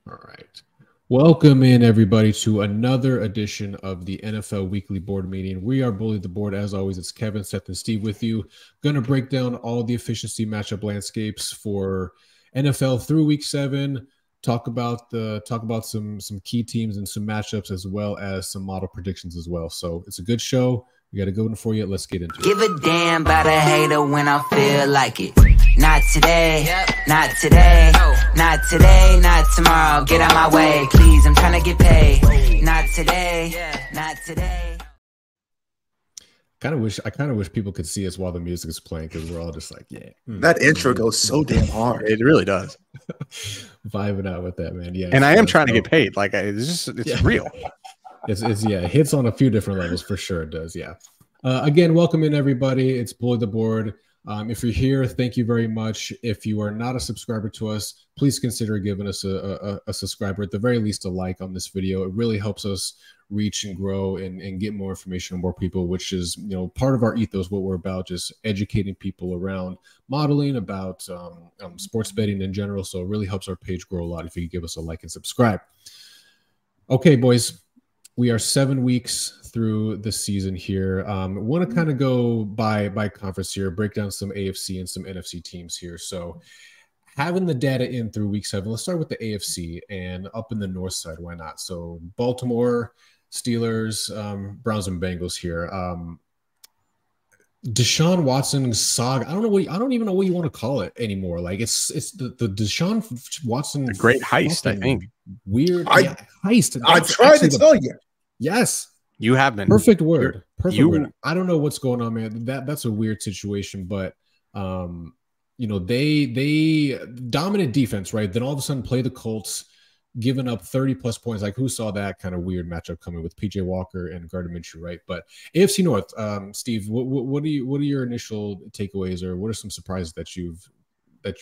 All right. Welcome in, everybody, to another edition of the NFL Weekly Board Meeting. We are Bully the Board. As always, it's Kevin, Seth, and Steve with you. Going to break down all the efficiency matchup landscapes for NFL through Week 7. Talk about some key teams and some matchups, as well as some model predictions as well. So it's a good show. We got a good one for you. Let's get into it. Give a damn about a hater when I feel like it. Not today, not today, not today, not tomorrow. Get out my way, please. I'm trying to get paid. Not today, not today. I kind of wish people could see us while the music is playing, because we're all just like, yeah. That intro goes so damn hard. It really does. Vibing out with that, man. Yeah. And I am trying to get paid. Like, it's real. It hits on a few different levels for sure. It does. Yeah. Again, welcome in, everybody. It's Bully the Board. If you're here, thank you very much. If you are not a subscriber to us, please consider giving us a subscriber, at the very least a like on this video. It really helps us reach and grow and get more information on more people, which is, part of our ethos, what we're about, just educating people around modeling, about sports betting in general. So it really helps our page grow a lot if you could give us a like and subscribe. Okay, boys, we are 7 weeks through the season here. Want to kind of go by conference here, break down some AFC and some NFC teams here. So having the data in through Week 7, let's start with the AFC and up in the north side. Why not? So Baltimore, Steelers, Browns, and Bengals here. Deshaun Watson saga. I don't even know what you want to call it anymore. Like it's the Deshaun Watson, a great heist. I think weird heist. I tried to tell you. Yes. You have been. Perfect word. Word. I don't know what's going on, man. That's a weird situation, but they dominant defense, right? Then all of a sudden play the Colts, giving up 30+ points. Like, who saw that kind of weird matchup coming with PJ Walker and Gardner Minshew, right? But AFC North, Steve, what are your initial takeaways, or what are some surprises that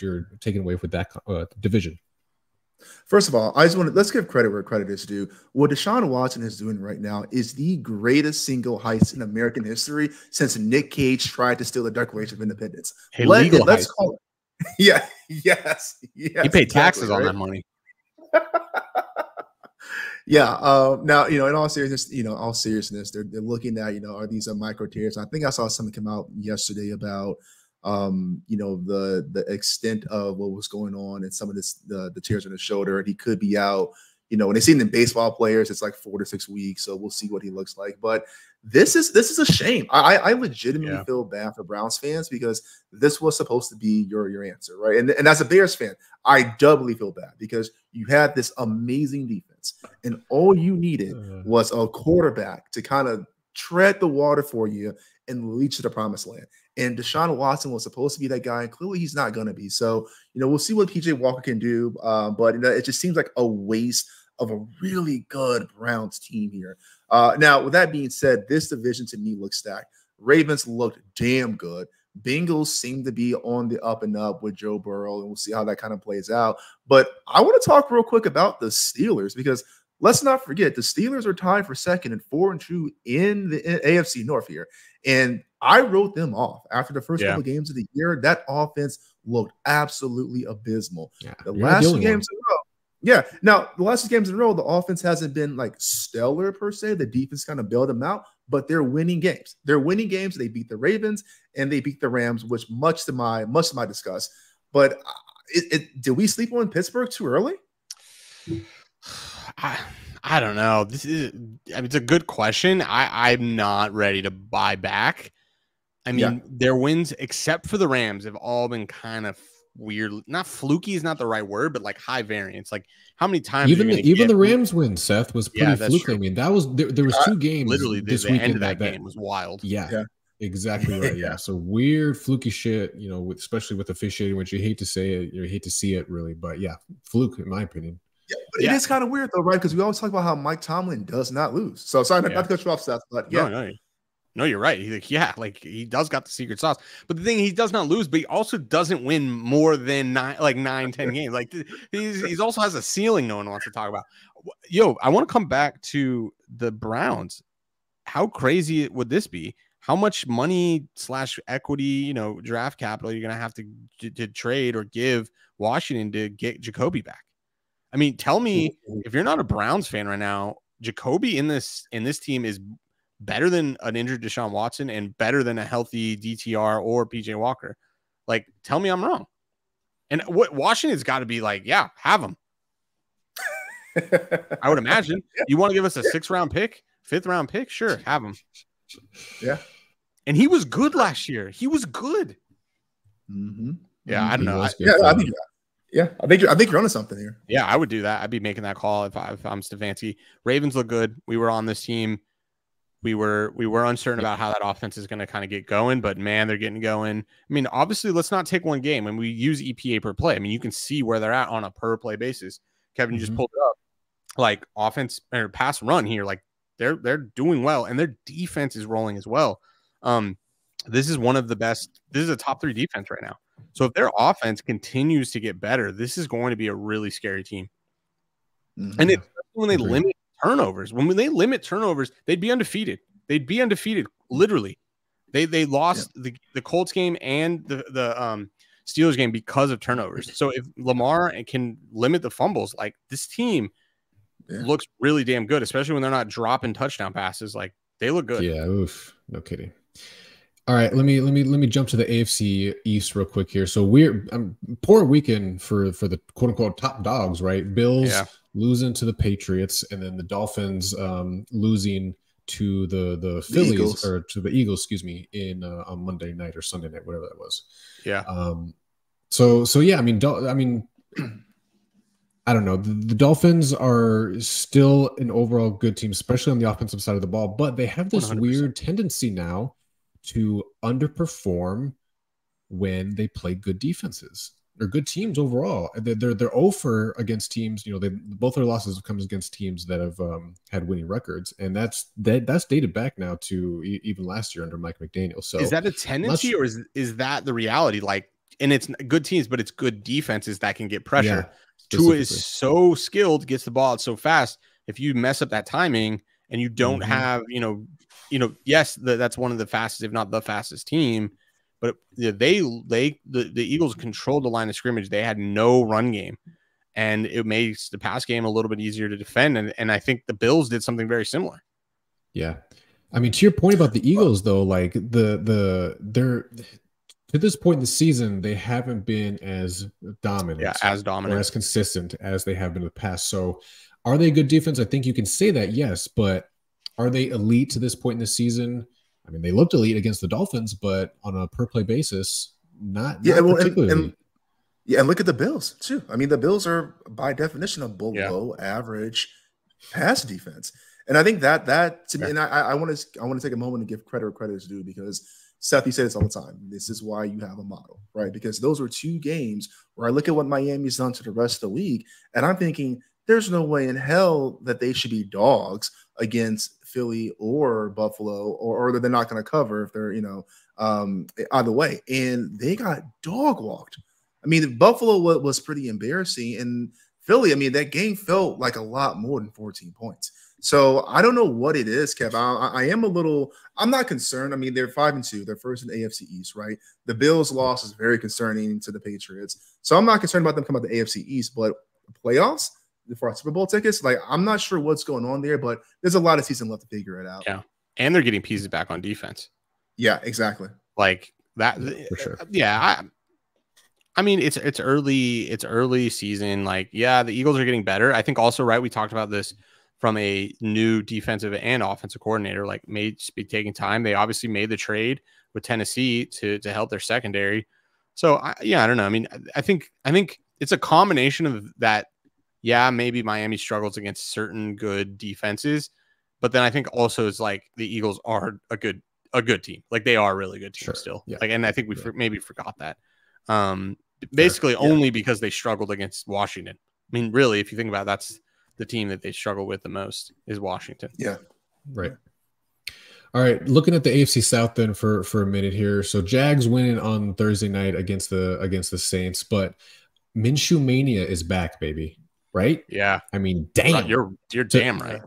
you're taking away with that division? First of all, let's give credit where credit is due. What Deshaun Watson is doing right now is the greatest single heist in American history since Nick Cage tried to steal the Declaration of Independence. Let's call it. Yeah. Yes. He paid taxes on that money. Yeah. Now, in all seriousness, they're looking at, are these micro tiers? I think I saw something come out yesterday about the extent of what was going on and some of the tears on his shoulder, and he could be out. When they see it in baseball players, it's like 4 to 6 weeks, so we'll see what he looks like. But this is a shame. I legitimately feel bad for Browns fans, because this was supposed to be your answer, right? And as a Bears fan, I doubly feel bad, because you had this amazing defense, and all you needed was a quarterback to kind of tread the water for you and reach the promised land. And Deshaun Watson was supposed to be that guy, and clearly he's not going to be. So, we'll see what PJ Walker can do. But it just seems like a waste of a really good Browns team here. Now, with that being said, this division to me looks stacked. Ravens looked damn good. Bengals seem to be on the up and up with Joe Burrow, and we'll see how that kind of plays out. But I want to talk real quick about the Steelers, because let's not forget, the Steelers are tied for second and 4-2 in the AFC North here. And I wrote them off after the first couple of games of the year. That offense looked absolutely abysmal. Yeah, the last 2 games in a row. Yeah. Now, the last 2 games in a row, the offense hasn't been like stellar per se. The defense kind of bailed them out, but they're winning games. They're winning games. They beat the Ravens and they beat the Rams, which much to my disgust. But did we sleep on Pittsburgh too early? I don't know. It's a good question. I'm not ready to buy back. I mean, their wins, except for the Rams, have all been kind of weird. Not fluky is not the right word, but like high variance. Like, how many times even the Rams win, Seth, was pretty fluky. True. I mean, that was there was 2 games. Literally, this the weekend end of that game was wild. Yeah. Exactly right. Yeah. So weird, fluky shit, especially with officiating, which you hate to say it, you hate to see it really, but yeah, fluke in my opinion. Yeah, but it is kind of weird though, right? Because we always talk about how Mike Tomlin does not lose. So sorry, not to cut you off, Seth, but yeah. No, you're right. He does got the secret sauce. But the thing, he does not lose, but he also doesn't win more than 9, 10 games. Like he's also has a ceiling no one wants to talk about. I want to come back to the Browns. How crazy would this be? How much money / equity, draft capital you're going to have to trade or give Washington to get Jacoby back? I I mean, tell me if you're not a Browns fan right now, Jacoby in this team is better than an injured Deshaun Watson and better than a healthy DTR or PJ Walker. Like, tell me I'm wrong. And what Washington's got to be like, yeah, have them. I would imagine. You want to give us a 6th-round pick, 5th-round pick? Sure, have them. Yeah. And he was good last year. He was good. Mm-hmm. Yeah, I don't know. I think you're onto something here. Yeah, I would do that. I'd be making that call if I'm Stefanski. Ravens look good. We were on this team. We were uncertain about how that offense is going to kind of get going, but man, they're getting going. I mean, obviously, let's not take one game. And we use EPA per play. I mean, you can see where they're at on a per play basis. Kevin, you just pulled it up. Like offense or pass run here, like they're doing well, and their defense is rolling as well. This is one of the best. This is a top 3 defense right now. So if their offense continues to get better, this is going to be a really scary team. And it's when they limit turnovers. When they limit turnovers, they'd be undefeated. They'd be undefeated, literally. They lost the Colts game and the Steelers game because of turnovers. So if Lamar can limit the fumbles, like this team looks really damn good, especially when they're not dropping touchdown passes. Like they look good. Yeah, oof, no kidding. All right, let me jump to the AFC East real quick here. So we're poor weekend for the quote unquote top dogs, right? Bills losing to the Patriots, and then the Dolphins losing to the Phillies or to the Eagles, excuse me, in on Monday night or Sunday night, whatever that was. Yeah. So yeah, I mean, I don't know. The Dolphins are still an overall good team, especially on the offensive side of the ball, but they have this 100%. weird tendency now to underperform when they play good defenses or good teams overall. They're 0 against teams. You know, both their losses have come against teams that have had winning records, and that's dated back now to even last year under Mike McDaniel. So is that a tendency, or is that the reality? Like, and it's good teams, but it's good defenses that can get pressure. Tua is so skilled, gets the ball out so fast. If you mess up that timing and you don't have, yes, that's one of the fastest, if not the fastest team, but the Eagles controlled the line of scrimmage. They had no run game, and it makes the pass game a little bit easier to defend. And I think the Bills did something very similar. Yeah. I mean, to your point about the Eagles, though, like they're to this point in the season, they haven't been as dominant, or as consistent as they have been in the past. So are they a good defense? I think you can say that, yes, but are they elite to this point in the season? I mean, they looked elite against the Dolphins, but on a per play basis, not particularly. And look at the Bills too. I mean, the Bills are by definition a below average pass defense, and I think that to me, and I want to take a moment to give credit where credit is due, because Seth, you say this all the time. This is why you have a model, right? Because those were 2 games where I look at what Miami's done to the rest of the league, and I'm thinking there's no way in hell that they should be dogs against Philly or Buffalo, or that they're not going to cover if they're, either way. And they got dog walked. I mean, Buffalo was pretty embarrassing, and Philly, I mean, that game felt like a lot more than 14 points. So I don't know what it is, Kev. I'm not concerned. I mean, they're 5-2. They're first in the AFC East, right? The Bills' loss is very concerning to the Patriots. So I'm not concerned about them coming out the AFC East, but playoffs for our Super Bowl tickets, like, I'm not sure what's going on there, but there's a lot of season left to figure it out. Yeah. And they're getting pieces back on defense. Yeah, exactly. Like that. For sure. Yeah. I mean, it's early season. Like, yeah, the Eagles are getting better. I think also, right, we talked about this from a new defensive and offensive coordinator, like may be taking time. They obviously made the trade with Tennessee to help their secondary. So I don't know. I mean, I think it's a combination of that. Yeah, maybe Miami struggles against certain good defenses, but then I think also it's like the Eagles are a good team. Like they are a really good team still. Yeah. Like, and I think we maybe forgot that. Basically only because they struggled against Washington. I mean, really, if you think about it, that's the team that they struggle with the most is Washington. Yeah. Right. All right. Looking at the AFC South then for a minute here. So Jags winning on Thursday night against the Saints, but Minshew Mania is back, baby. Right? Yeah. I mean, damn. You're damn right.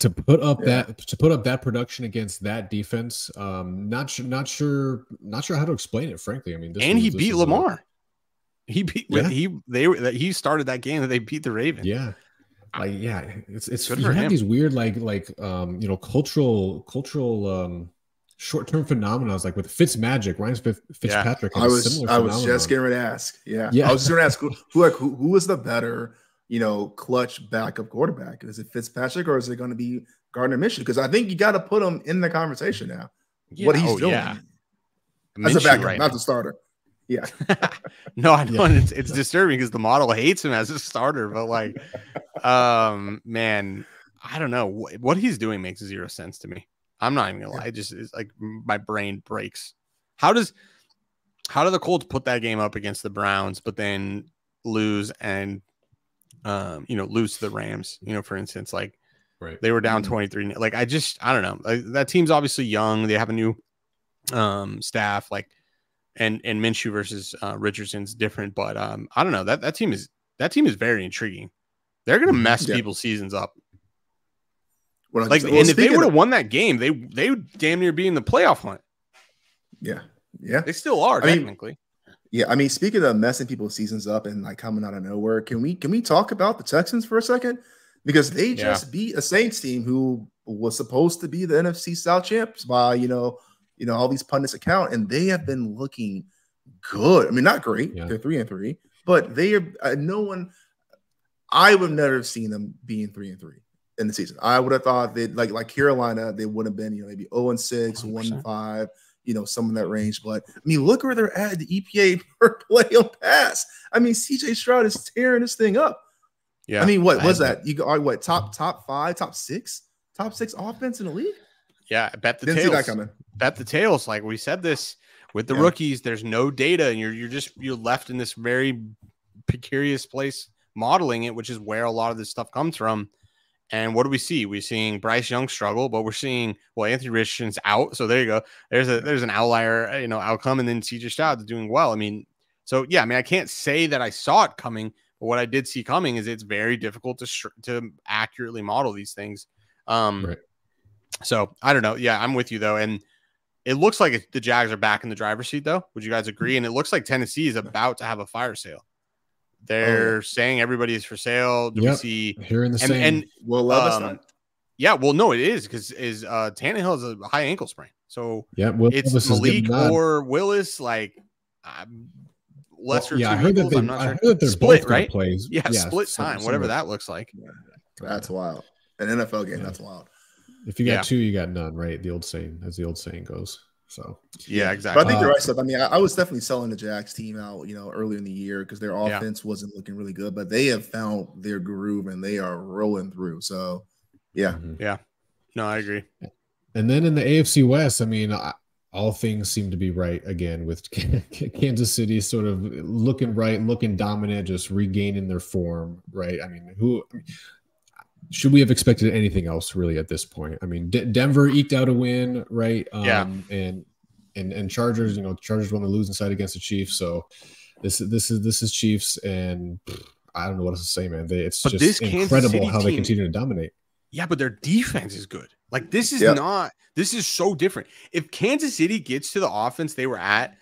To put up that production against that defense, not sure how to explain it, frankly. I mean, he beat Lamar. He beat Yeah. he started that game that they beat the Ravens. Yeah. Like, yeah, it's Good you for have him. these weird cultural short-term phenomena, like with Fitzmagic. Ryan Fitzpatrick had a similar I was phenomenon. just getting ready to ask. Yeah. Yeah. I was just going to ask who is the better, clutch backup quarterback? Is it Fitzpatrick or is it going to be Gardner Minshew? Because I think you got to put him in the conversation now. Yeah. What he's doing as a backup, not the starter. Yeah. No, I know, and it's disturbing because the model hates him as a starter, but like, man, I don't know what he's doing makes zero sense to me. I'm not even gonna lie. It's like my brain breaks. How do the Colts put that game up against the Browns, but then lose and lose to the Rams? For instance, like they were down 23. Like I don't know. Like, that team's obviously young. They have a new staff. Like and Minshew versus Richardson's different, but I don't know. That team is very intriguing. They're gonna mess people's seasons up. Like, and if they would have won that game, they would damn near be in the playoff hunt. Yeah. They still are technically. Speaking of messing people's seasons up and like coming out of nowhere, can we talk about the Texans for a second? Because they just beat a Saints team who was supposed to be the NFC South champs by all these pundits account, and they have been looking good. I mean, not great. Yeah. They're 3-3, but they are I would never have seen them being 3-3 in the season. I would have thought that like Carolina, they would have been, maybe 0-6, 1-5, some in that range. But I mean, look where they're at, the EPA per play on pass. I mean, CJ Stroud is tearing this thing up. Yeah. I mean, what was that? You are what, top 5, top 6 offense in the league? Yeah, bet the Didn't tails. see that coming. Bet the tails. Like we said this with the rookies, there's no data, and you're left in this very precarious place modeling it, which is where a lot of this stuff comes from. And what do we see? We're seeing Bryce Young struggle, but we're seeing Anthony Richardson's out. So there you go. There's an outlier, outcome, and then CJ Stroud is doing well. I mean, so yeah, I mean, I can't say that I saw it coming, but what I did see coming is it's very difficult to accurately model these things. Right. So I don't know. Yeah, I'm with you though. And it looks like the Jags are back in the driver's seat though. Would you guys agree? And it looks like Tennessee is about to have a fire sale. They're saying everybody is for sale. Do we see hearing the same? And Will Levis yeah, well, no, it is because Tannehill has a high ankle sprain. So it's Malik or Willis, like lesser. I heard that I'm not sure. I heard that they're split, both right? Plays. Yeah, split time, whatever that looks like. That's wild. An NFL game, that's wild. If you got two, you got none, right? The old saying, as the old saying goes. So yeah, exactly. But I think you're right, Seth. I mean, I was definitely selling the Jags team out, earlier in the year because their offense wasn't looking really good, but they have found their groove and they are rolling through. So yeah. Yeah. No, I agree. And then in the AFC West, I mean, all things seem to be right again with Kansas City sort of looking right, looking dominant, just regaining their form, right? I mean, should we have expected anything else really at this point? I mean, Denver eked out a win, right? And Chargers, Chargers won the losing side against the Chiefs. So this is Chiefs, and I don't know what else to say, man. It's just incredible how they continue to dominate. Yeah, but their defense is good. Like this is so different. If Kansas City gets to the offense they were at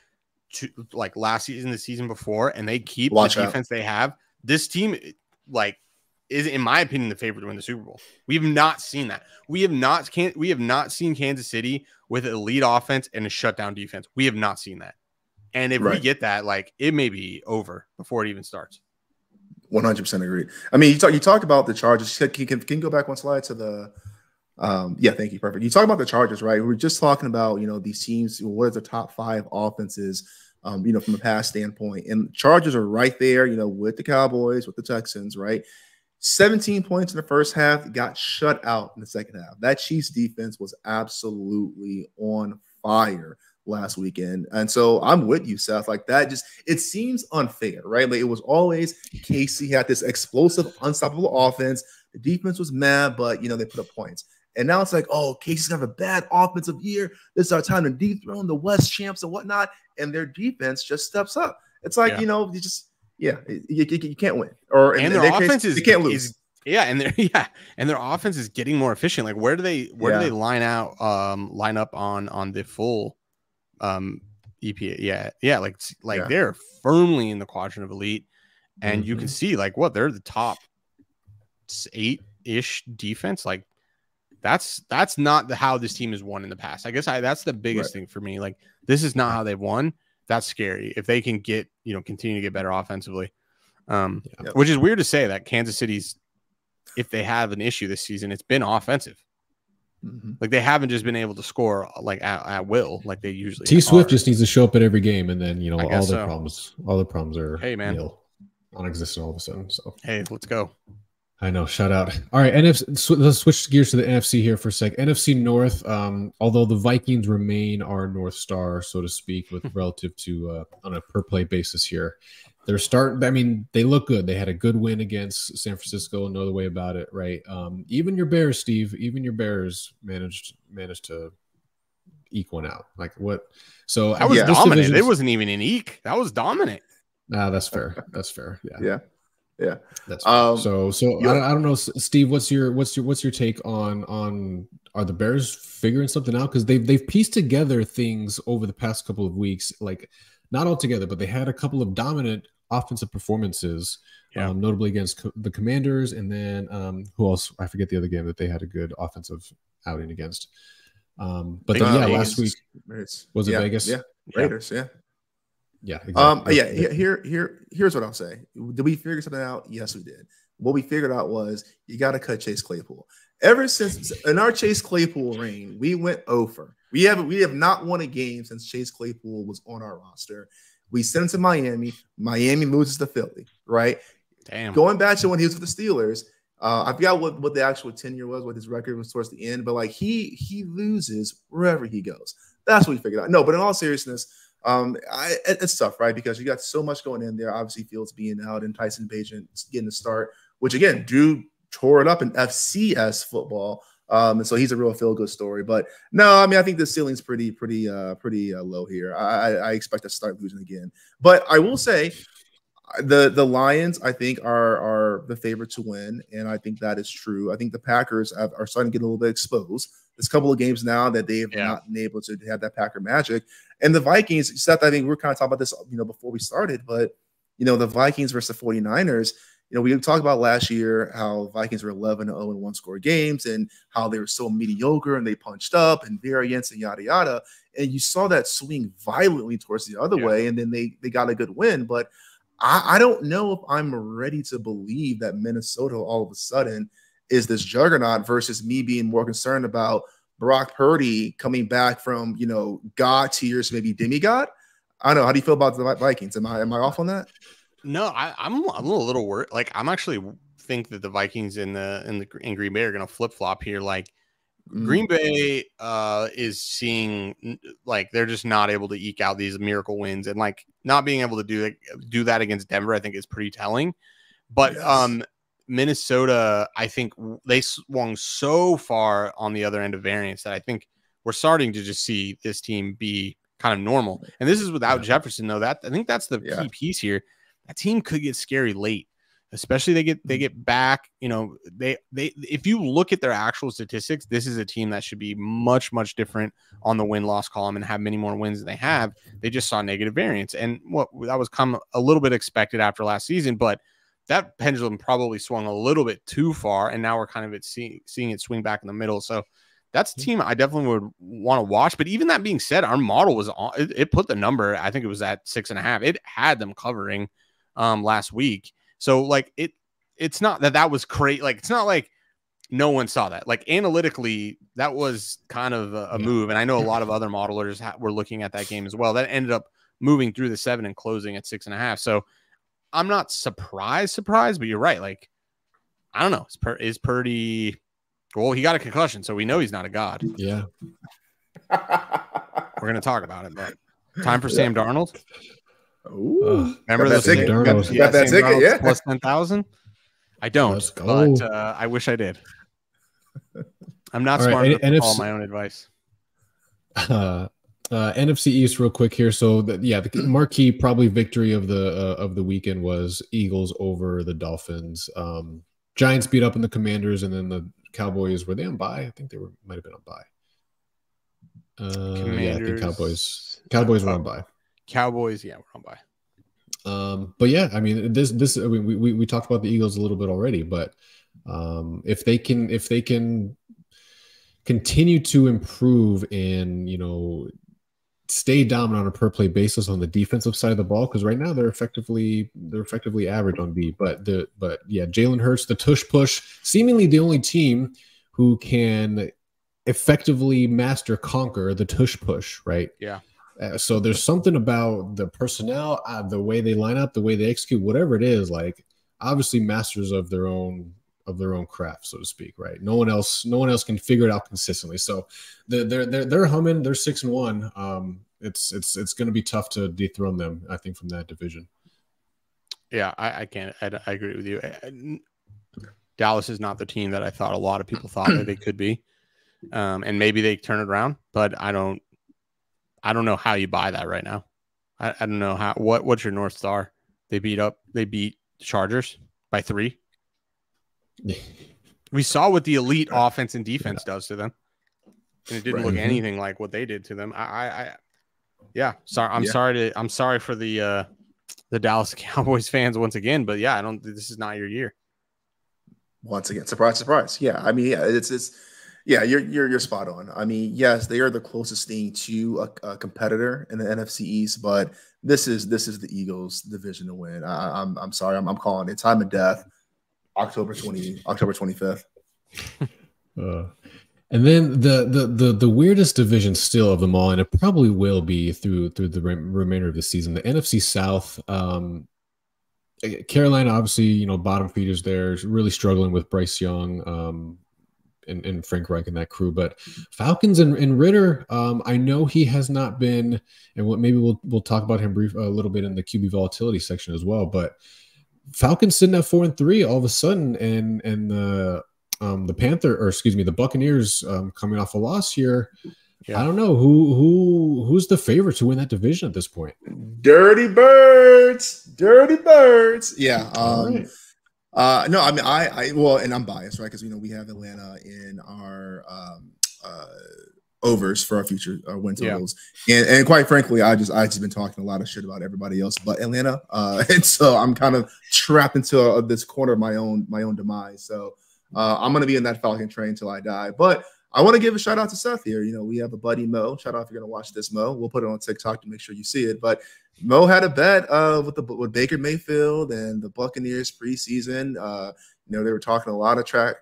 like last season, the season before, and they keep the defense they have, this team is, in my opinion, the favorite to win the Super Bowl. We have not seen that. We have not seen Kansas City with an elite offense and a shutdown defense. We have not seen that. And if we get that, it may be over before it even starts. 100% agree. I mean, you talk about the Chargers. Can you go back one slide to the thank you. Perfect. You talk about the Chargers, right? We're just talking about, these teams, what are the top 5 offenses, from a pass standpoint. And Chargers are right there, with the Cowboys, with the Texans, right? 17 points in the first half, got shut out in the second half. That Chiefs defense was absolutely on fire last weekend. And so I'm with you, Seth. Like that it seems unfair, right? Like it was always Casey had this explosive, unstoppable offense. The defense was mad, but they put up points. And now it's like, oh, Casey's gonna have a bad offensive year. This is our time to dethrone the West champs and whatnot. And their defense just steps up. It's like, you just you can't win. And their offense is, they can't lose. And their offense is getting more efficient. Like where do they line up on the full EPA. Yeah. Like Yeah. they're firmly in the quadrant of elite, and you can Mhm. see like what they're the top 8-ish defense. Like that's not how this team has won in the past. I guess that's the biggest thing for me. Like this is not how they've won. That's scary if they can get continue to get better offensively. Which is weird to say that Kansas City's, if they have an issue this season, it's been offensive. Like they haven't just been able to score like at will like they usually. T Swift just needs to show up at every game, and then all their problems are nil, non-existent all of a sudden. So hey, let's go. I know. Shout out. All right, NFC. So let's switch gears to the NFC here for a sec. NFC North. Although the Vikings remain our North Star, so to speak, with relative to on a per play basis here. They're starting. I mean, they look good. They had a good win against San Francisco. No other way about it, right? Even your Bears, Steve. Even your Bears managed to eke one out. Like what? So that was dominant. It wasn't even an eke. That was dominant. Nah, that's fair. That's fair. Yeah. That's fair. So I don't know, Steve. What's your take on are the Bears figuring something out? Because they've pieced together things over the past couple of weeks, like. Not all together, but they had a couple of dominant offensive performances, notably against the Commanders, and then who else? I forget the other game that they had a good offensive outing against. But then, last week was it Vegas? Yeah, Raiders. Yeah. Exactly. Here's what I'll say. Did we figure something out? Yes, we did. What we figured out was you got to cut Chase Claypool. Ever since in our Chase Claypool reign, we went over. We have not won a game since Chase Claypool was on our roster. We sent him to Miami. Miami moves us to Philly, right? Damn. Going back to when he was with the Steelers, I forgot what the actual tenure was, what his record was towards the end, but like he loses wherever he goes. That's what we figured out. No, but in all seriousness, it's tough, right? Because you got so much going in there. Obviously, Fields being out and Tyson Bagent getting the start, which again, dude tore it up in FCS football. And so he's a real feel-good story. But no, I mean, I think the ceiling's pretty low here. I expect to start losing again. But I will say the Lions, I think, are the favorite to win, and I think that is true. I think the Packers are starting to get a little bit exposed. There's a couple of games now that they have not been able to have that Packer magic. And the Vikings, except I think we were kind of talking about this, before we started, but, the Vikings versus the 49ers, we talked about last year how Vikings were 11-0 in one-score games and how they were so mediocre and they punched up and variance and yada, yada. And you saw that swing violently towards the other way, and then they got a good win. But I don't know if I'm ready to believe that Minnesota all of a sudden is this juggernaut versus me being more concerned about Brock Purdy coming back from, God tiers, maybe demigod. I don't know. How do you feel about the Vikings? Am I off on that? No, I'm a little worried. Like I'm actually think that the Vikings in Green Bay are going to flip flop here. Like Green Bay is seeing like they're just not able to eke out these miracle wins, and like not being able to do that against Denver, I think is pretty telling. But Minnesota, I think they swung so far on the other end of variance that I think we're starting to just see this team be kind of normal. And this is without Jefferson, though. That I think that's the key piece here. That team could get scary late, especially they get back. They if you look at their actual statistics, this is a team that should be much, much different on the win-loss column and have many more wins than they have. They just saw negative variance, and that was a little bit expected after last season, but that pendulum probably swung a little bit too far, and now we're kind of seeing it swing back in the middle. So that's a team I definitely would want to watch. But even that being said, our model was on. It put the number. I think it was at 6.5. It had them covering last week. So like it's not that was great. Like it's not like no one saw that. Like analytically, that was kind of a move. And I know a lot of other modelers were looking at that game as well. That ended up moving through the 7 and closing at 6.5. So I'm not surprised, but you're right. Like I don't know. Is Purdy? Well, he got a concussion, so we know he's not a god. Yeah. We're gonna talk about it, but time for Sam Darnold. Ooh, remember the ticket? Got that ticket? Yeah, plus 10,000. I don't, but I wish I did. I'm not smart enough to follow my own advice. NFC East, real quick here. So the marquee probably victory of the weekend was Eagles over the Dolphins. Giants beat up on the Commanders, and then the Cowboys, were they on bye? I think might have been on bye. I think Cowboys were on bye. Cowboys, yeah, we're on bye. But yeah, I mean, I mean, we talked about the Eagles a little bit already, but if they can continue to improve and, you know, stay dominant on a per play basis on the defensive side of the ball, because right now they're effectively average on D. But yeah, Jalen Hurts, the tush push, seemingly the only team who can effectively conquer the tush push, right? Yeah. So there's something about the personnel, the way they line up, the way they execute, whatever it is, like obviously masters of their own craft, so to speak, right? No one else can figure it out consistently. So they're humming. They're 6-1. It's going to be tough to dethrone them, I think, from that division. Yeah, I can't. I agree with you. Dallas is not the team that I thought a lot of people thought that they could be, and maybe they turn it around. But I don't know how you buy that right now. I don't know how. What's your North Star? They beat Chargers by 3. We saw what the elite offense and defense does to them, and it didn't look anything like what they did to them. Yeah. Sorry. I'm sorry for the Dallas Cowboys fans once again, but yeah, this is not your year. Once again, surprise. Yeah, I mean, yeah, it's yeah, you're spot on. I mean, yes, they are the closest thing to a competitor in the NFC East, but this is the Eagles' division to win. I'm sorry, I'm calling it time of death. October 25th. And then the weirdest division still of them all, and it probably will be through the remainder of the season, the NFC South. Carolina, obviously, you know, bottom feeders there, really struggling with Bryce Young and Frank Reich and that crew. But Falcons and Ritter, I know he has not been, and maybe we'll talk about him a little bit in the QB volatility section as well. But Falcons sitting at 4-3 all of a sudden, and the Buccaneers coming off a loss here. Yeah. I don't know who's the favorite to win that division at this point. Dirty Birds. Yeah. No, I mean well, and I'm biased, right? Because we have Atlanta in our overs for our future win totals, and quite frankly, I just been talking a lot of shit about everybody else but Atlanta, and so I'm kind of trapped into this corner of my own demise. So I'm gonna be in that Falcon train till I die. But I want to give a shout out to Seth here. You know, we have a buddy Mo. Shout out if you're gonna watch this, Mo. We'll put it on TikTok to make sure you see it. But Mo had a bet with Baker Mayfield and the Buccaneers preseason. You know, they were talking a lot of crap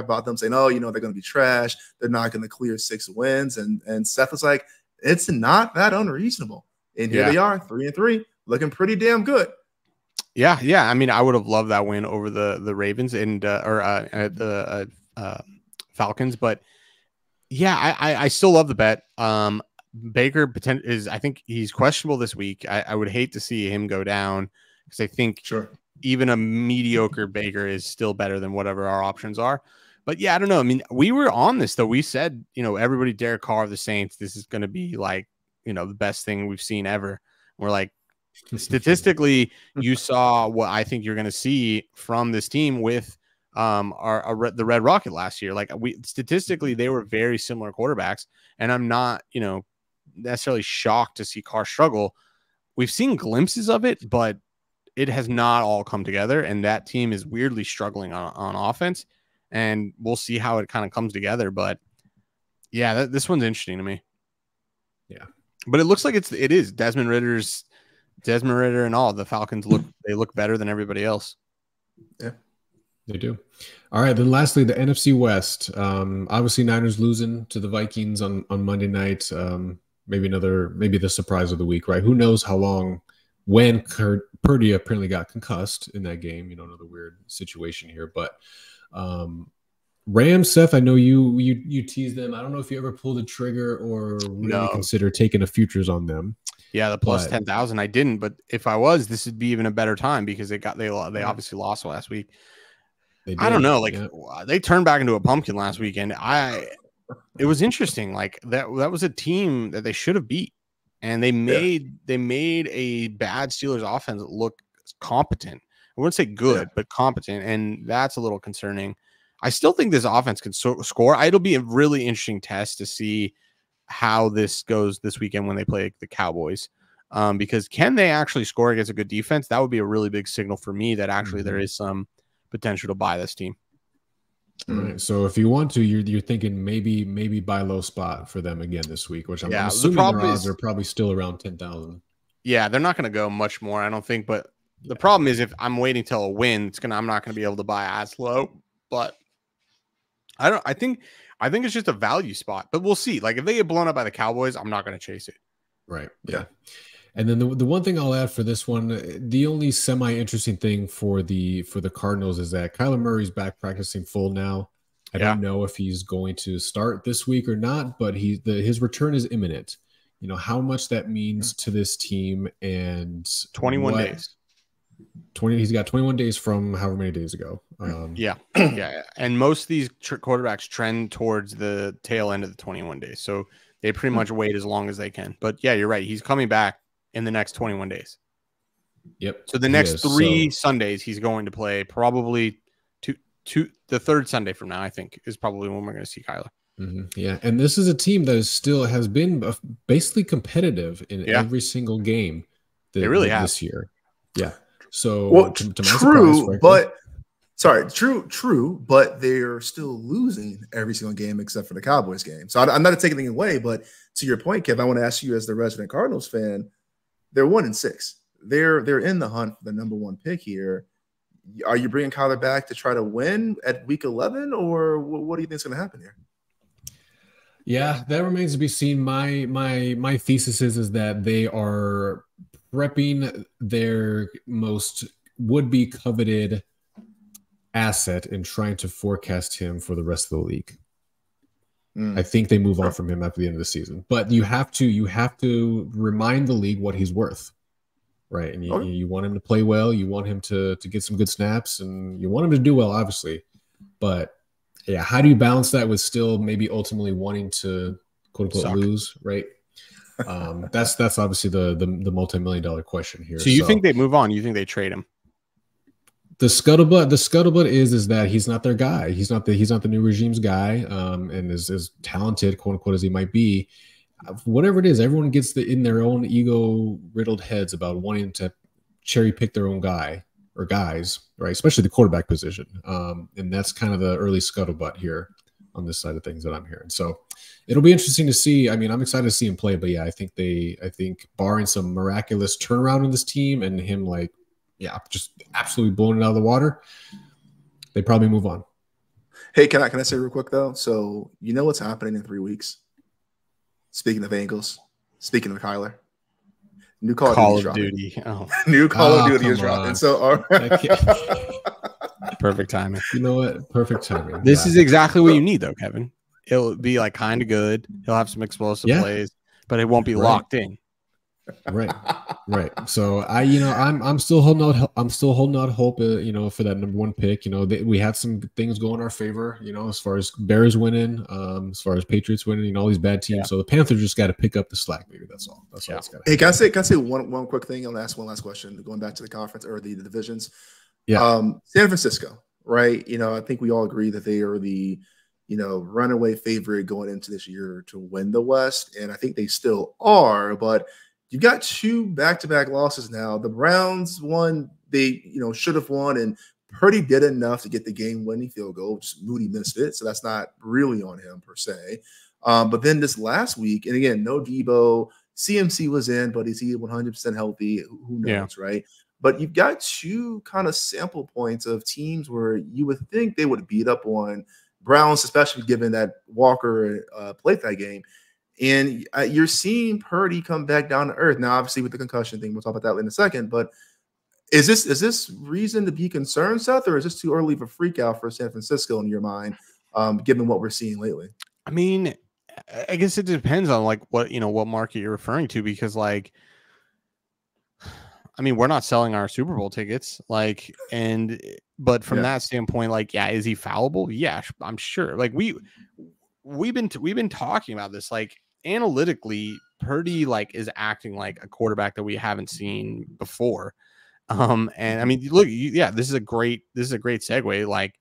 about them, saying, "Oh, you know, they're going to be trash. They're not going to clear 6 wins." And Seth was like, "It's not that unreasonable." And here they are, 3-3, looking pretty damn good. Yeah. I mean, I would have loved that win over the Ravens and the Falcons, but yeah, I still love the bet. Baker I think he's questionable this week. I would hate to see him go down because I think even a mediocre Baker is still better than whatever our options are. But yeah, I don't know. I mean, we were on this though. We said, you know, everybody Derek Carr of the Saints, this is going to be like, you know, the best thing we've seen ever. We're like, statistically, you saw what I think you're going to see from this team with the Red Rocket last year. Like statistically, they were very similar quarterbacks, and I'm not, you know, necessarily shocked to see Carr struggle. We've seen glimpses of it, but it has not all come together, and that team is weirdly struggling on offense, and we'll see how it kind of comes together. But yeah, this one's interesting to me. Yeah, but it looks like it is Desmond Ritter and all the Falcons look better than everybody else. Yeah, they do. All right, then lastly, the NFC West. Obviously, Niners losing to the Vikings on Monday night. Maybe the surprise of the week, right? Who knows how long? When Purdy apparently got concussed in that game, you know, another weird situation here. But Rams, Seth, I know you teased them. I don't know if you ever pulled the trigger or really consider taking a futures on them. Yeah, the plus 10,000. I didn't, but if I was, this would be even a better time because they obviously lost last week. I don't know, like they turned back into a pumpkin last weekend. It was interesting. Like that was a team that they should have beat. And they made a bad Steelers offense look competent. I wouldn't say good, but competent, and that's a little concerning. I still think this offense can score. It'll be a really interesting test to see how this goes this weekend when they play the Cowboys. Because can they actually score against a good defense? That would be a really big signal for me that actually there is some potential to buy this team. All right. So if you want to, you're thinking maybe buy low spot for them again this week, which I'm assuming their odds are probably still around 10,000. Yeah, they're not going to go much more, I don't think. But the problem is if I'm waiting till a win, I'm not going to be able to buy as low. But I think it's just a value spot. But we'll see. Like if they get blown up by the Cowboys, I'm not going to chase it. Right. Yeah. And then the one thing I'll add for this one, the only semi-interesting thing for the Cardinals is that Kyler Murray's back practicing full now. I don't know if he's going to start this week or not, but his return is imminent. You know how much that means to this team, and 21 days. He's got 21 days from however many days ago. Yeah. And most of these quarterbacks trend towards the tail end of the 21 days, so they pretty much wait as long as they can. But yeah, you're right. He's coming back in the next 21 days. Yep. So the next three Sundays he's going to play, probably the third Sunday from now, I think, is probably when we're going to see Kyler. Yeah, and this is a team that has been basically competitive in every single game. They really have this year. Yeah. So to my surprise, true, but they're still losing every single game except for the Cowboys game. So I'm not taking anything away, but to your point, Kev, I want to ask you as the resident Cardinals fan, they're 1-6. They're in the hunt for the number one pick here. Are you bringing Kyler back to try to win at week 11, or what do you think is going to happen here? Yeah, that remains to be seen. My thesis is that they are prepping their most would-be coveted asset and trying to forecast him for the rest of the league. I think they move on from him after the end of the season, but you have to remind the league what he's worth, right? And you want him to play well, you want him to get some good snaps, and you want him to do well, obviously. But yeah, how do you balance that with still maybe ultimately wanting to quote unquote lose, right? That's obviously the multi-million-dollar question here. So you think they move on? You think they trade him? The scuttlebutt is that he's not their guy. He's not the new regime's guy. And as talented, quote unquote, as he might be, whatever it is, everyone gets in their own ego riddled heads about wanting to cherry pick their own guy or guys, right? Especially the quarterback position. And that's kind of the early scuttlebutt here on this side of things that I'm hearing. So it'll be interesting to see. I mean, I'm excited to see him play, but yeah, I think barring some miraculous turnaround in this team and him just absolutely blowing it out of the water, they probably move on. Hey, can I say real quick though? So you know what's happening in 3 weeks? Speaking of angles, speaking of Kyler, new Call of Duty. Oh. New Call of Duty is dropping. So all right. Perfect timing. You know what? Perfect timing. This is exactly what you need though, Kevin. It'll be like kind of good. He'll have some explosive plays, but it won't be locked in. Right. So I'm still holding out. I'm still holding out hope. For that number one pick. We had some things go in our favor. As far as Bears winning, as far as Patriots winning. All these bad teams. Yeah. So the Panthers just got to pick up the slack. Maybe that's all. That's all. Hey, can I say one quick thing? I'll ask one last question. Going back to the conference or the divisions. Yeah. San Francisco, right? I think we all agree that they are the runaway favorite going into this year to win the West, and I think they still are, but. You got 2 back-to-back losses now. The Browns won, they should have won, and Purdy did enough to get the game-winning field goal. Just Moody missed it, so that's not really on him per se. But then this last week, and again, no Debo, CMC was in, but is he 100% healthy? Who knows, right? But you've got 2 kind of sample points of teams where you would think they would beat up on Browns, especially given that Walker played that game. And you're seeing Purdy come back down to earth. Now, obviously, with the concussion thing, we'll talk about that in a second. But is this reason to be concerned, Seth, or is this too early of a freak out for San Francisco in your mind, given what we're seeing lately? I mean, I guess it depends on what market you're referring to, because we're not selling our Super Bowl tickets, but from that standpoint, is he fallible? Yeah, I'm sure. We've been talking about this, analytically, Purdy is acting like a quarterback that we haven't seen before. And I mean, look, this is a great segue.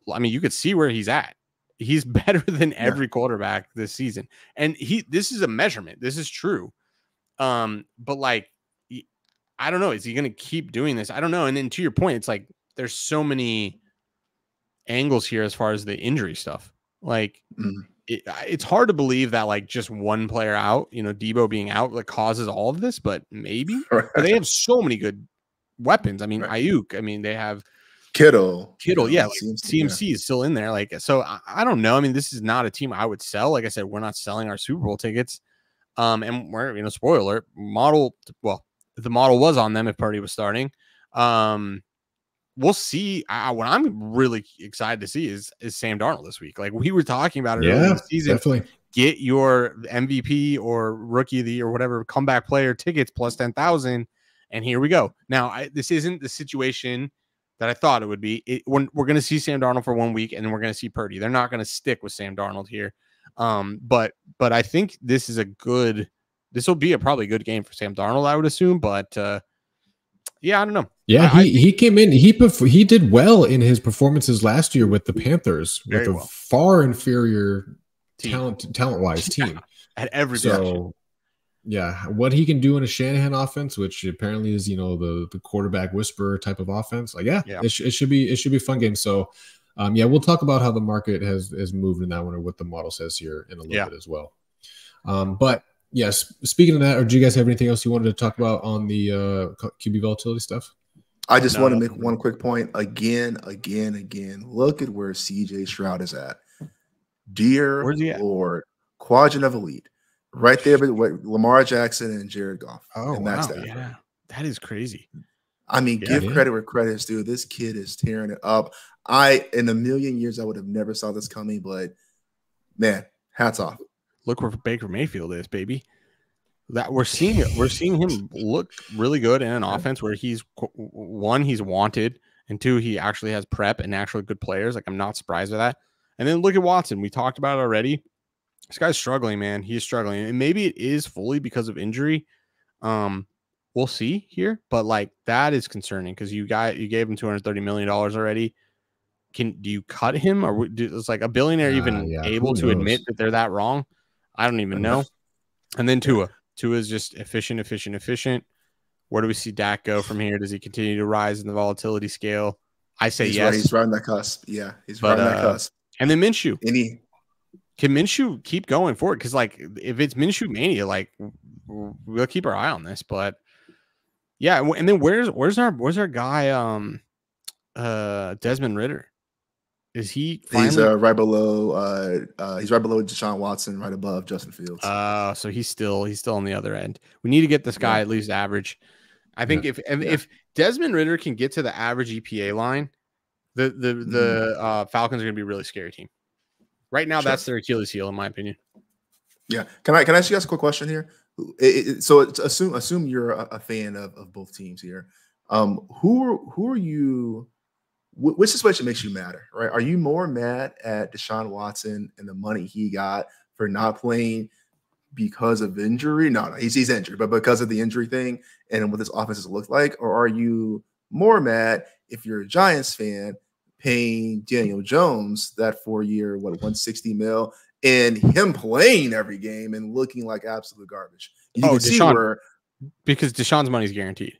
You could see where he's at. He's better than every quarterback this season. And this is a measurement. This is true. But like, I don't know. Is he going to keep doing this? I don't know. And then to your point, it's like there's so many angles here as far as the injury stuff. Like, it's hard to believe that like just one player out, Debo being out, like causes all of this, but maybe. But they have so many good weapons. I mean, Ayuk. I mean, they have Kittle. Yeah, like CMC is still in there. Like, so I don't know. I mean, this is not a team I would sell. Like I said, we're not selling our Super Bowl tickets. And we're, spoiler alert, the model was on them if Purdy was starting. We'll see. What I'm really excited to see is Sam Darnold this week. Like we were talking about it earlier in the season. Definitely. Get your MVP or rookie of the year or whatever comeback player tickets plus 10,000. And here we go. Now, this isn't the situation that I thought it would be. When we're going to see Sam Darnold for 1 week and then we're going to see Purdy. They're not going to stick with Sam Darnold here. But I think this will be a probably good game for Sam Darnold, I would assume. But yeah, I don't know. Yeah, he came in. He did well in his performances last year with the Panthers, with a far inferior talent-wise team at every position. So, yeah, what he can do in a Shanahan offense, which apparently is the quarterback whisperer type of offense. Like, it should be a fun game. So, we'll talk about how the market has moved in that one or what the model says here in a little bit as well. But yes, speaking of that, or do you guys have anything else you wanted to talk about on the QB volatility stuff? I just want to make one quick point. Again. Look at where CJ Stroud is at. Dear Lord, quadrant of elite. Right there with Lamar Jackson and Jared Goff. Oh, and wow. Yeah, that is crazy. I mean, give credit where credit is due. This kid is tearing it up. In a million years, I would have never saw this coming, but man, hats off. Look where Baker Mayfield is, baby. That we're seeing him look really good in an offense where he's wanted, and two, he actually has prep and actually good players. Like, I'm not surprised by that. And then look at Watson. We talked about it already. This guy's struggling, man. He's struggling, and maybe it is fully because of injury. We'll see here, but like that is concerning because you gave him $230 million already. Do you cut him, or is like a billionaire even able to admit that they're that wrong? I don't even know. And then Tua is just efficient. Where do we see Dak go from here? Does he continue to rise in the volatility scale? I say yes. He's riding that cusp. Yeah, he's riding that cusp. And then Minshew. Can Minshew keep going forward? Because like if it's Minshew mania, like we'll keep our eye on this. But yeah, and then where's our guy Desmond Ridder? Is he finally? He's right below Deshaun Watson, right above Justin Fields. So he's still on the other end. We need to get this guy at least average. I think if Desmond Ridder can get to the average EPA line, the Falcons are going to be a really scary team. Right now, that's their Achilles heel, in my opinion. Yeah. Can I ask you guys a quick question here? So assume you're a fan of both teams here. Who are you? Which situation makes you madder, right? Are you more mad at Deshaun Watson and the money he got for not playing because of injury? No, he's injured, but because of the injury thing and what this offense has looked like? Or are you more mad if you're a Giants fan paying Daniel Jones that 4-year, $160 million, and him playing every game and looking like absolute garbage? You can see because Deshaun's money is guaranteed.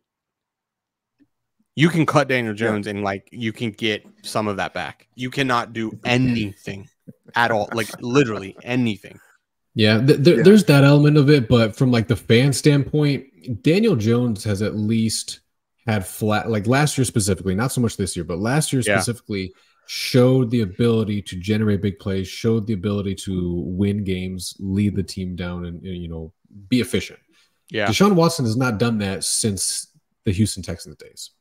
You can cut Daniel Jones and like you can get some of that back. You cannot do anything at all, like literally anything. Yeah, there's that element of it, but from like the fan standpoint, Daniel Jones has at least had flat, like last year specifically, not so much this year, but last year specifically showed the ability to generate big plays, showed the ability to win games, lead the team down, and be efficient. Yeah, Deshaun Watson has not done that since the Houston Texans days.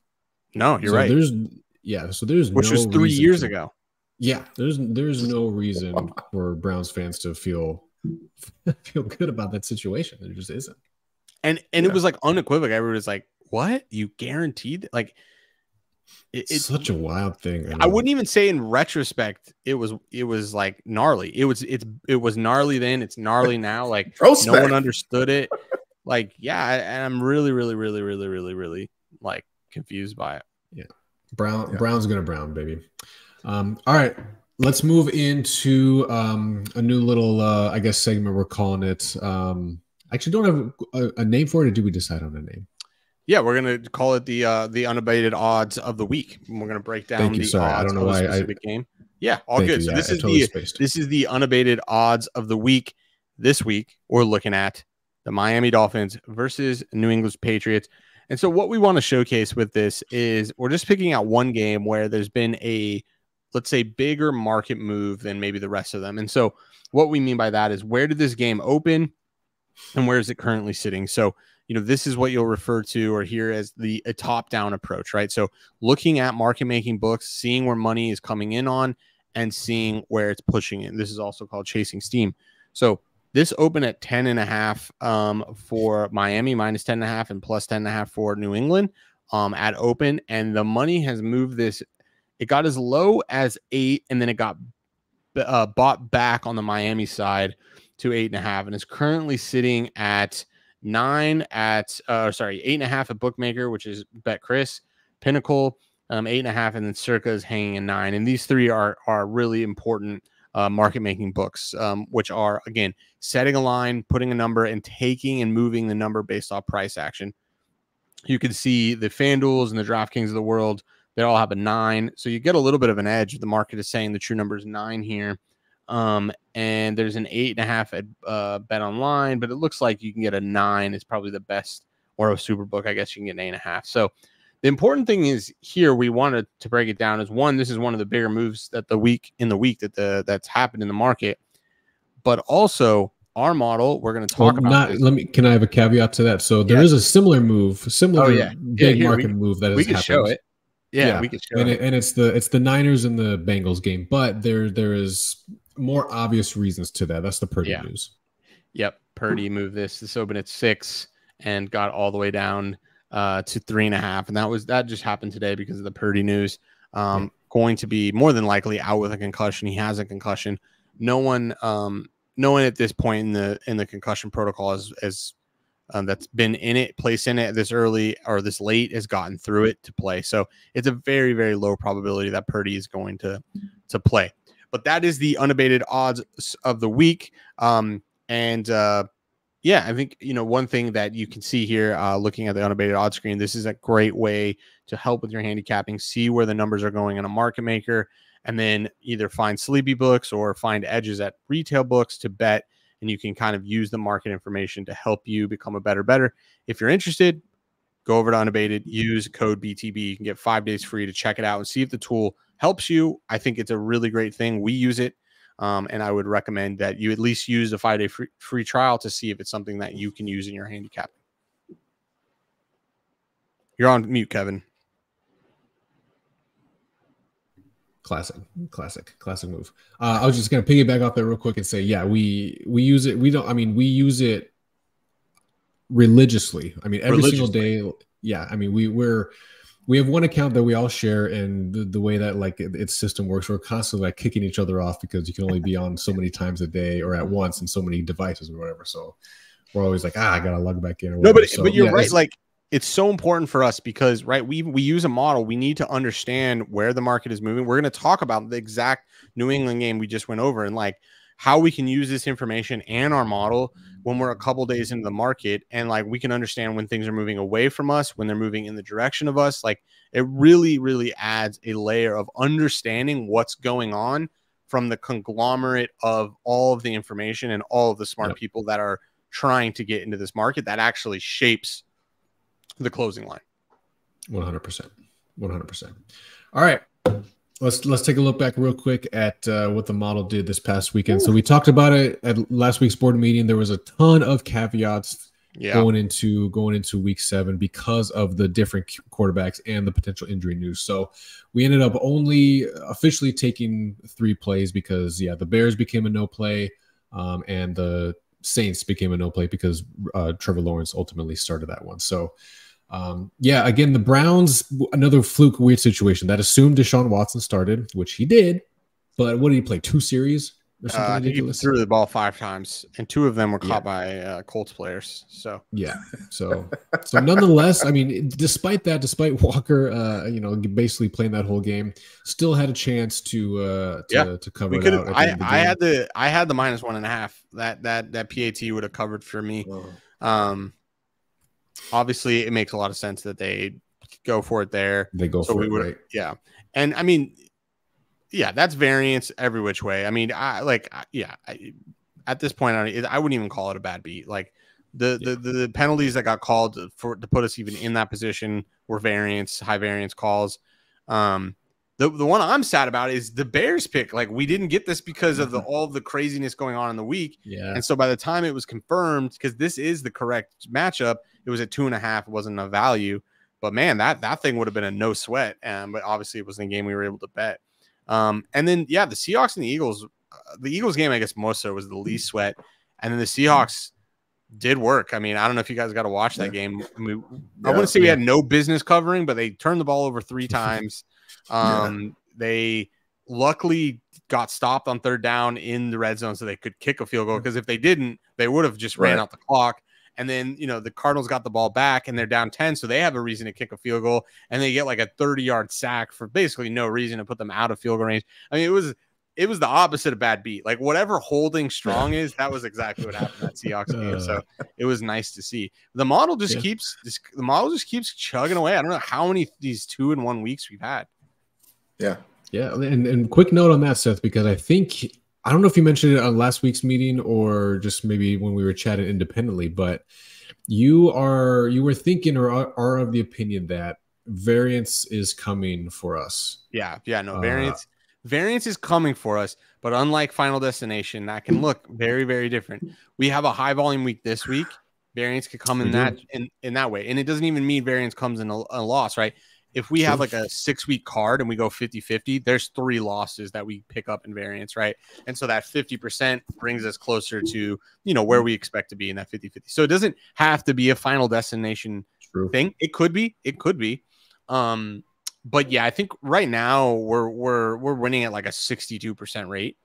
No, you're right. Which was 3 years ago. Yeah, there's no reason for Browns fans to feel good about that situation. There just isn't. And it was like unequivocal. Everyone was like, "What? You guaranteed?" Like it's such a wild thing. I wouldn't even say in retrospect it was like gnarly. It was gnarly then. It's gnarly now. Like no one understood it. Like and I'm really like confused by it. Yeah. Brown's gonna brown, baby. All right, let's move into a new little I guess segment we're calling it. actually don't have a name for it, or did we decide on a name? Yeah, we're gonna call it the unabated odds of the week. We're gonna break down the Sorry, I odds don't know of a why specific game. Yeah, all Thank good. you. So Yeah, this I is totally spaced. this is the unabated odds of the week. This week we're looking at the Miami Dolphins versus New England Patriots. And so what we want to showcase with this is we're just picking out one game where there's been a, let's say, bigger market move than maybe the rest of them. And so what we mean by that is, where did this game open and where is it currently sitting? So, you know, this is what you'll refer to or hear as a top-down approach, right? So looking at market-making books, seeing where money is coming in on, and seeing where it's pushing in. This is also called chasing steam. So this opened at 10.5 for Miami, minus 10.5, and plus 10.5 for New England at open. And the money has moved this. It got as low as 8, and then it got bought back on the Miami side to 8.5, and is currently sitting at 9 at 8.5 at Bookmaker, which is Bet Chris, Pinnacle 8.5, and then Circa is hanging in 9. And these three are really important market making books, which are, again, setting a line, putting a number, and taking and moving the number based off price action. You can see the FanDuels and the DraftKings of the world, they all have a 9. So you get a little bit of an edge. The market is saying the true number is 9 here. And there's an 8.5 at Bet Online, but it looks like you can get a 9. It's probably the best, or a Superbook, I guess you can get an 8.5. So the important thing is here, we wanted to break it down, is one, this is one of the bigger moves that that's happened in the market, but also our model, we're going to talk about this. Can I have a caveat to that? So there is a similar move, big market move that has we can happened. Show it. Yeah, we can show it. And it's the Niners and the Bengals game, but there is more obvious reasons to that. That's the Purdy news. Yep, Purdy moved this opened at 6 and got all the way down to 3.5, and that just happened today because of the Purdy news. Going to be more than likely out with a concussion. He has a concussion. No one at this point in the concussion protocol is that's been placed in it this early or this late has gotten through it to play. So it's a very, very low probability that Purdy is going to play. But that is the unabated odds of the week. I think, you know, one thing that you can see here, looking at the unabated odds screen, this is a great way to help with your handicapping, see where the numbers are going in a market maker, and then either find sleepy books or find edges at retail books to bet. And you can kind of use the market information to help you become a better. If you're interested, go over to Unabated, use code BTB. You can get 5 days free to check it out and see if the tool helps you. I think it's a really great thing. We use it. And I would recommend that you at least use the 5-day free trial to see if it's something that you can use in your handicap. You're on mute, Kevin. Classic move. I was just going to piggyback off that real quick and say, we use it. We use it religiously. I mean, every single day. Yeah. I mean, we have one account that we all share, and the way that its system works, we're constantly kicking each other off because you can only be on so many times a day or at once and so many devices or whatever. So we're always like, I gotta log back in. Or no, but you're right. It's so important for us because, right, we use a model. We need to understand where the market is moving. We're going to talk about the exact New England game we just went over and how we can use this information and our model when we're a couple days into the market, and we can understand when things are moving away from us, when they're moving in the direction of us. It really, really adds a layer of understanding what's going on from the conglomerate of all of the information and all of the smart people that are trying to get into this market that actually shapes the closing line. 100%. All right. Let's take a look back real quick at what the model did this past weekend. So we talked about it at last week's board meeting. There was a ton of caveats going into week 7 because of the different quarterbacks and the potential injury news. So we ended up only officially taking 3 plays because the Bears became a no play, and the Saints became a no play because Trevor Lawrence ultimately started that one. So again, the Browns, another fluke, weird situation that assumed Deshaun Watson started, which he did, but what did he play? 2 series? or something I think he ridiculous. threw the ball 5 times, and 2 of them were caught by Colts players. So yeah, so nonetheless, I mean, despite Walker, basically playing that whole game, still had a chance to cover it out. I had the -1.5. That PAT would have covered for me. Obviously, it makes a lot of sense that they go for it there. They go for it, right? Yeah, and I mean. Yeah, that's variance every which way. I mean, at this point, I wouldn't even call it a bad beat. Like the penalties that got called to put us even in that position were high variance calls. The one I'm sad about is the Bears pick. Like, we didn't get this because of all the craziness going on in the week. Yeah, and so by the time it was confirmed, because this is the correct matchup, it was at 2.5. It wasn't a value, but man, that thing would have been a no sweat. But obviously, it wasn't a game we were able to bet. And then, the Seahawks and the Eagles game, I guess most so was the least sweat. And then the Seahawks did work. I mean, I don't know if you guys got to watch that game. I mean, I wouldn't say we had no business covering, but they turned the ball over 3 times. They luckily got stopped on 3rd down in the red zone so they could kick a field goal. Because if they didn't, they would have just ran out the clock. And then, the Cardinals got the ball back and they're down 10. So they have a reason to kick a field goal, and they get like a 30-yard sack for basically no reason to put them out of field goal range. I mean, it was the opposite of bad beat. Like, whatever holding strong is, that was exactly what happened in that Seahawks game. So it was nice to see. The model just keeps chugging away. I don't know how many these 2-in-1 weeks we've had. Yeah. And quick note on that, Seth, because I don't know if you mentioned it on last week's meeting or just maybe when we were chatting independently, but you were thinking or are of the opinion that variance is coming for us. Variance is coming for us, but unlike Final Destination, that can look very, very different. We have a high volume week this week. Variance could come in that way, and it doesn't even mean variance comes in a loss, right? If we have like a 6-week card and we go 50-50, there's 3 losses that we pick up in variance, right? And so that 50% brings us closer to, where we expect to be in that 50-50. So it doesn't have to be a Final Destination thing. It could be. But yeah, I think right now we're winning at like a 62% rate.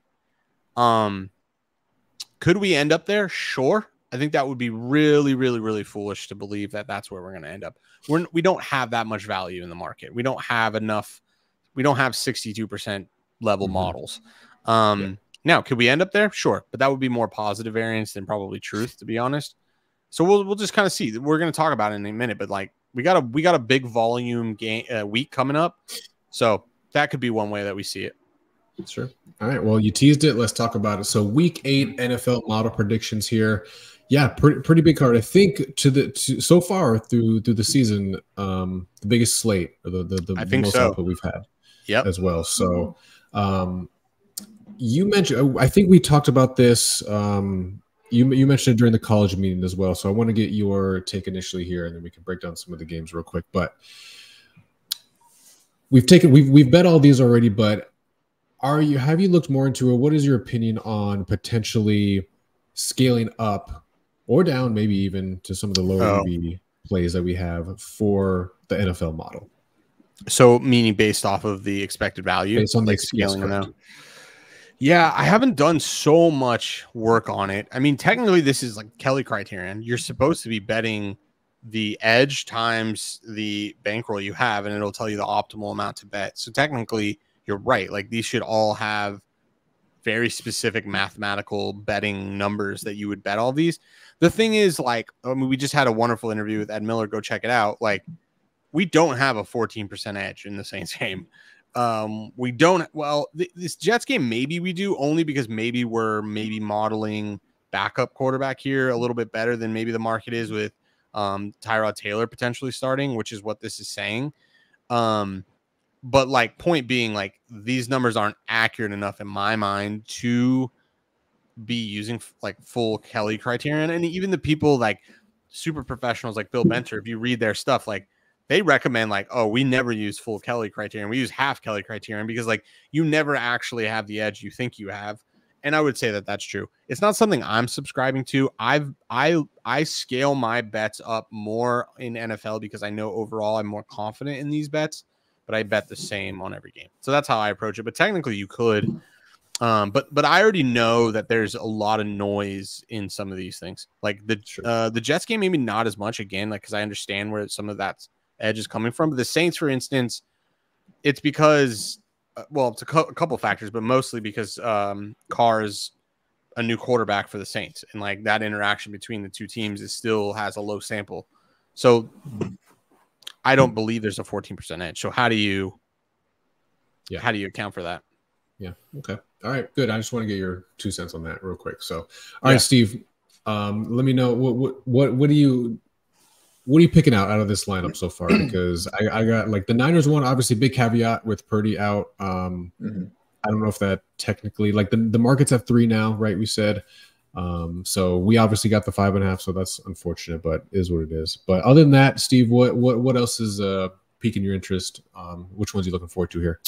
Could we end up there? Sure. I think that would be really, really, really foolish to believe that that's where we're going to end up. We don't have that much value in the market. We don't have enough. We don't have 62% level models. Now, could we end up there? Sure. But that would be more positive variance than probably truth, to be honest. So we'll just kind of see. We're going to talk about it in a minute, but like we got a big volume game week coming up. So that could be one way that we see it. Sure. All right. Well, you teased it. Let's talk about it. So week 8 NFL model predictions here. Yeah, pretty big card. I think so far through the season, the biggest slate or the most output we've had. As well. So you mentioned, I think we talked about this. You mentioned it during the college meeting as well. So I want to get your take initially here, and then we can break down some of the games real quick. But we've bet all these already, but have you looked more into it? What is your opinion on potentially scaling up or down, maybe even to some of the lower EV plays that we have for the NFL model? So meaning based off of the expected value, based on like scaling them. Yeah, I haven't done so much work on it. I mean, technically this is like Kelly criterion. You're supposed to be betting the edge times the bankroll you have, and it'll tell you the optimal amount to bet. So technically you're right. Like, these should all have very specific mathematical betting numbers that you would bet all these. The thing is, like, I mean, we just had a wonderful interview with Ed Miller. Go check it out. Like, we don't have a 14% edge in the Saints game. We don't. Well, this Jets game, maybe we do, only because maybe we're modeling backup quarterback here a little bit better than maybe the market is with Tyrod Taylor potentially starting, which is what this is saying. But like, point being, like, these numbers aren't accurate enough in my mind to be using like full Kelly criterion. And even the people like super professionals like Bill Benter, if you read their stuff, like, they recommend like, oh, we never use full Kelly criterion. We use half Kelly criterion because like you never actually have the edge you think you have. And I would say that that's true. It's not something I'm subscribing to. I scale my bets up more in NFL because I know overall I'm more confident in these bets, but I bet the same on every game. So that's how I approach it. But technically you could But I already know that there's a lot of noise in some of these things. Like the Jets game, maybe not as much again, like because I understand where some of that edge is coming from. But the Saints, for instance, it's because well, it's a couple factors, but mostly because Carr is a new quarterback for the Saints, and like that interaction between the two teams is still has a low sample. So I don't believe there's a 14% edge. So how do you account for that? Yeah. Okay. All right. Good. I just want to get your 2 cents on that real quick. So, all right, Steve, let me know what are you picking out of this lineup so far? Because I got like the Niners one, obviously big caveat with Purdy out. I don't know if that technically like the markets have 3 now, right? We said. So we obviously got the 5.5, so that's unfortunate, but is what it is. But other than that, Steve, what else is piquing your interest? Which ones are you looking forward to here?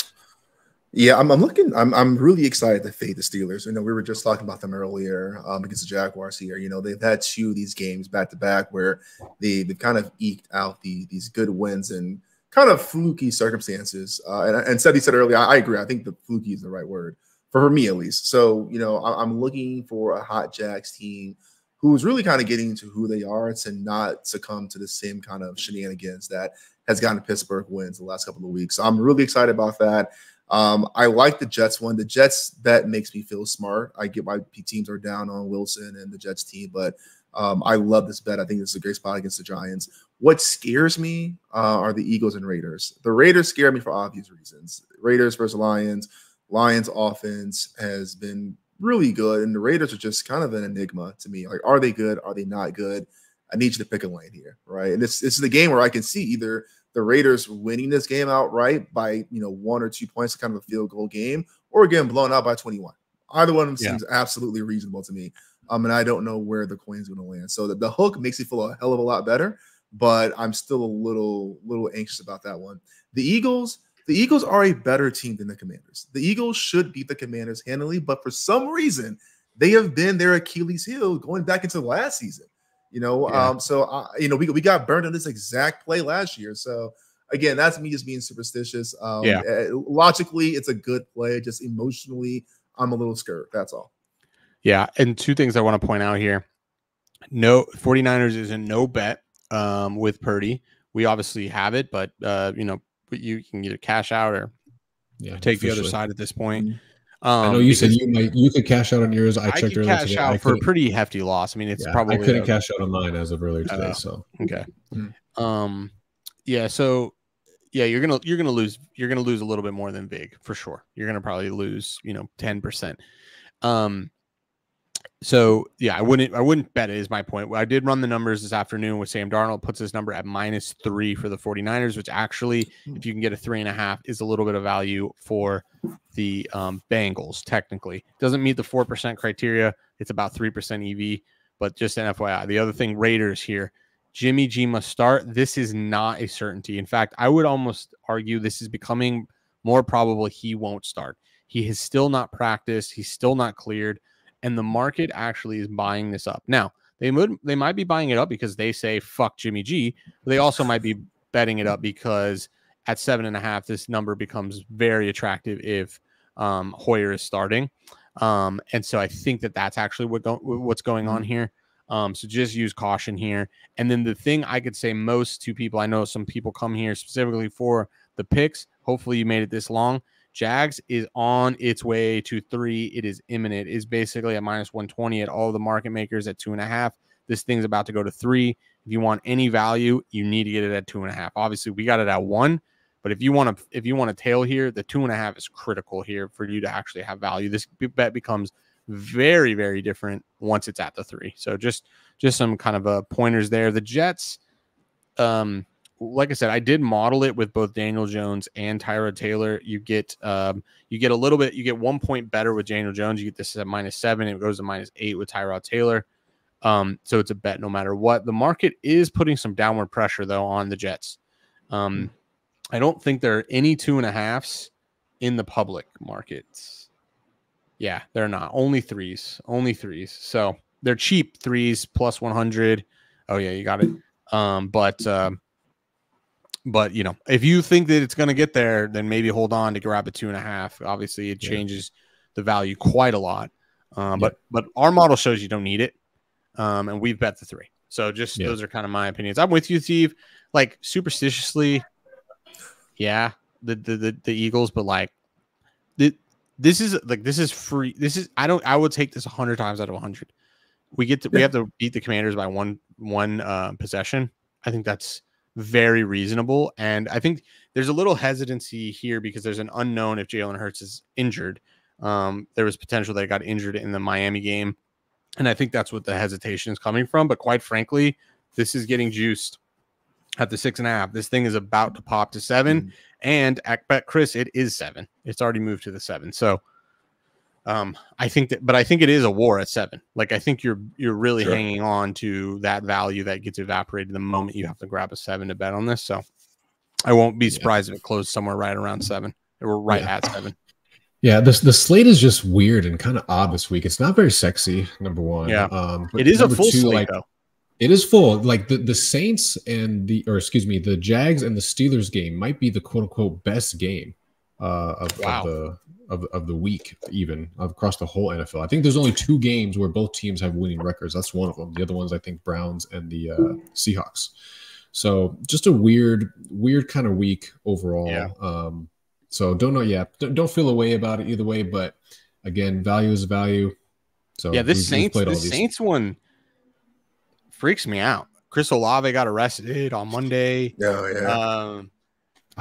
Yeah, I'm really excited to fade the Steelers. You know, we were just talking about them earlier against the Jaguars here. You know, they've had 2 of these games back to back where they've kind of eked out these good wins and kind of fluky circumstances. And Seti said earlier, I agree. I think the fluky is the right word for me at least. So, you know, I'm looking for a hot Jags team who's really kind of getting to who they are to not succumb to the same kind of shenanigans that has gotten Pittsburgh wins the last couple of weeks. So I'm really excited about that. I like the Jets one. The Jets bet makes me feel smart. I get why teams are down on Wilson and the Jets team, but I love this bet. I think this is a great spot against the Giants. What scares me are the Eagles and Raiders. The Raiders scare me for obvious reasons. Raiders versus Lions. Lions offense has been really good, and the Raiders are just kind of an enigma to me. Like, are they good? Are they not good? I need you to pick a lane here, right? And this is the game where I can see either the Raiders winning this game outright by 1 or 2 points, kind of a field goal game, or again blown out by 21. Either one seems absolutely reasonable to me. And I don't know where the coin's going to land. So the hook makes me feel a hell of a lot better, but I'm still a little anxious about that one. The Eagles are a better team than the Commanders. The Eagles should beat the Commanders handily, but for some reason, they have been their Achilles heel going back into last season. We got burned on this exact play last year. So again, that's me just being superstitious. Logically, it's a good play. Just emotionally, I'm a little scared. That's all. Yeah. And 2 things I want to point out here. No, 49ers is a no bet with Purdy. We obviously have it, but you can either cash out or take the other side at this point. I know you said you could cash out on yours. I checked earlier today. Out for a pretty hefty loss. I mean, it's probably I couldn't cash out on mine as of earlier today. So okay, So you're gonna lose. You're gonna lose a little bit more than big for sure. You're gonna probably lose 10%. So yeah, I wouldn't bet it is my point. I did run the numbers this afternoon with Sam Darnold, puts this number at -3 for the 49ers, which actually, if you can get a 3.5, is a little bit of value for the Bengals. Technically, doesn't meet the 4% criteria. It's about 3% EV, but just an FYI. The other thing, Raiders here, Jimmy G must start. This is not a certainty. In fact, I would almost argue this is becoming more probable he won't start. He has still not practiced. He's still not cleared. And the market actually is buying this up. Now, they might be buying it up because they say, fuck Jimmy G. But they also might be betting it up because at 7.5, this number becomes very attractive if Hoyer is starting. And so I think that's actually what's going on here. So just use caution here. And then the thing I could say most to people, I know some people come here specifically for the picks. Hopefully you made it this long. Jags is on its way to 3. It is imminent. It's basically at -120 at all the market makers at 2.5. This thing's about to go to 3. If you want any value, you need to get it at 2.5. Obviously, we got it at 1, but if you want to tail here, the 2.5 is critical here for you to actually have value. This bet becomes very, very different once it's at the 3. So just some kind of pointers there. The Jets, like I said, I did model it with both Daniel Jones and Tyrod Taylor. You get a little bit, you get 1 point better with Daniel Jones. You get this at -7. It goes to -8 with Tyrod Taylor. So it's a bet no matter what. The market is putting some downward pressure though on the Jets. I don't think there are any 2.5s in the public markets. Yeah, they're not. Only threes. So they're cheap 3s plus 100. Oh yeah, you got it. But if you think that it's going to get there, then maybe hold on to grab a 2.5. Obviously, it changes the value quite a lot. But our model shows you don't need it. And we've bet the 3. So just those are kind of my opinions. I'm with you, Steve. Like superstitiously, yeah, the Eagles, but like this is free. I would take this 100 times out of 100. We have to beat the Commanders by one possession. I think that's very reasonable. And I think there's a little hesitancy here because there's an unknown if Jalen Hurts is injured. There was potential that he got injured in the Miami game. And I think that's what the hesitation is coming from. But quite frankly, this is getting juiced at the 6.5. This thing is about to pop to 7. And at Bet Chris, it is 7. It's already moved to the 7. So I think it is a war at 7. Like I think you're really hanging on to that value that gets evaporated the moment you have to grab a 7 to bet on this. So I won't be surprised if it closed somewhere right around 7 or right at 7. Yeah, the slate is just weird and kind of odd this week. It's not very sexy, number one. Yeah, but it is a full 2, slate though. It is full. Like the Saints and the Jags and the Steelers game might be the quote unquote best game of the week, even across the whole NFL. I think there's only 2 games where both teams have winning records. That's one of them. The other ones, I think, Browns and the Seahawks. So just a weird kind of week overall. Yeah. So don't know. Yeah, don't feel a way about it either way. But again, value is value. So yeah, this Saints one freaks me out. Chris Olave got arrested on Monday. I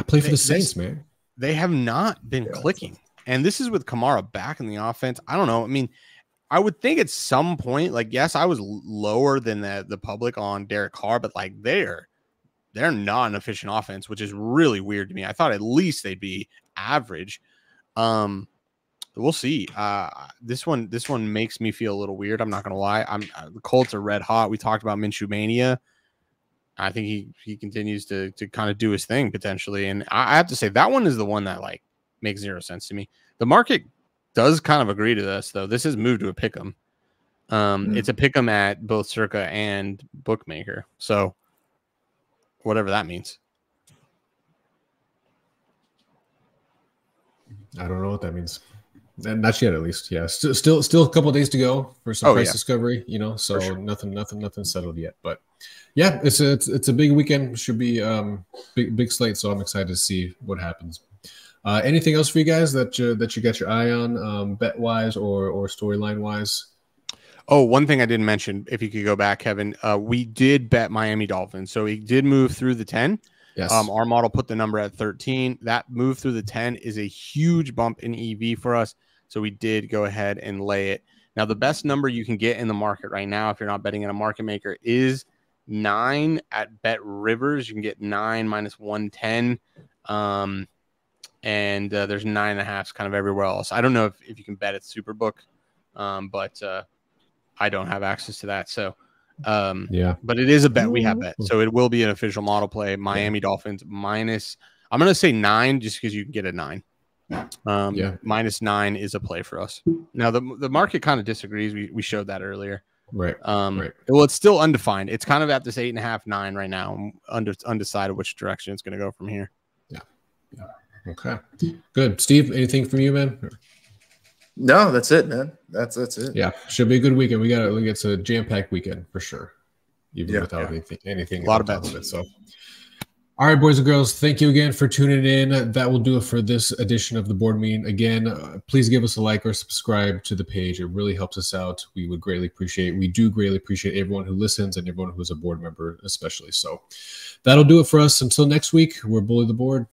play for the Saints, man. They have not been clicking, and this is with Kamara back in the offense. I don't know. I mean, I would think at some point, like, yes, I was lower than the public on Derek Carr, but like they're not an efficient offense, which is really weird to me. I thought at least they'd be average. We'll see. This one makes me feel a little weird. I'm not gonna lie. The Colts are red hot. We talked about Minshew mania. I think he continues to kind of do his thing potentially, and I have to say that one is the one that like makes 0 sense to me. The market does kind of agree to this though. This has moved to a pick'em. It's a pick'em at both Circa and Bookmaker. So whatever that means. I don't know what that means. And not yet, at least. Yeah, still a couple of days to go for some price discovery. So sure. nothing settled yet. But yeah, it's a big weekend. Should be big slate. So I'm excited to see what happens. Anything else for you guys that you got your eye on, bet wise or storyline wise? Oh, one thing I didn't mention, if you could go back, Kevin, we did bet Miami Dolphins. So he did move through the 10. Yes. Our model put the number at 13. That move through the 10 is a huge bump in EV for us. So we did go ahead and lay it. Now, the best number you can get in the market right now, if you're not betting in a market maker, is 9 at Bet Rivers. You can get 9 minus 110. And there's 9.5s kind of everywhere else. I don't know if you can bet at Superbook, but I don't have access to that. So, but it is a bet we have bet. So it will be an official model play. Miami Dolphins minus, I'm going to say 9 just because you can get a 9. Minus 9 is a play for us. Now the market kind of disagrees. We showed that earlier. Right. Well, it's still undefined. It's kind of at this 8.5, 9 right now. Undecided which direction it's going to go from here. Yeah. Okay. Good. Steve, anything from you, man? No, that's it, man. That's it. Yeah, should be a good weekend. It's a jam-packed weekend for sure, even without anything. A lot of bets. It, so, all right, boys and girls, thank you again for tuning in. That will do it for this edition of the board meeting. Again, please give us a like or subscribe to the page. It really helps us out. We would greatly appreciate it. We do greatly appreciate everyone who listens and everyone who is a board member, especially. So that'll do it for us. Until next week, we're Bully the Board.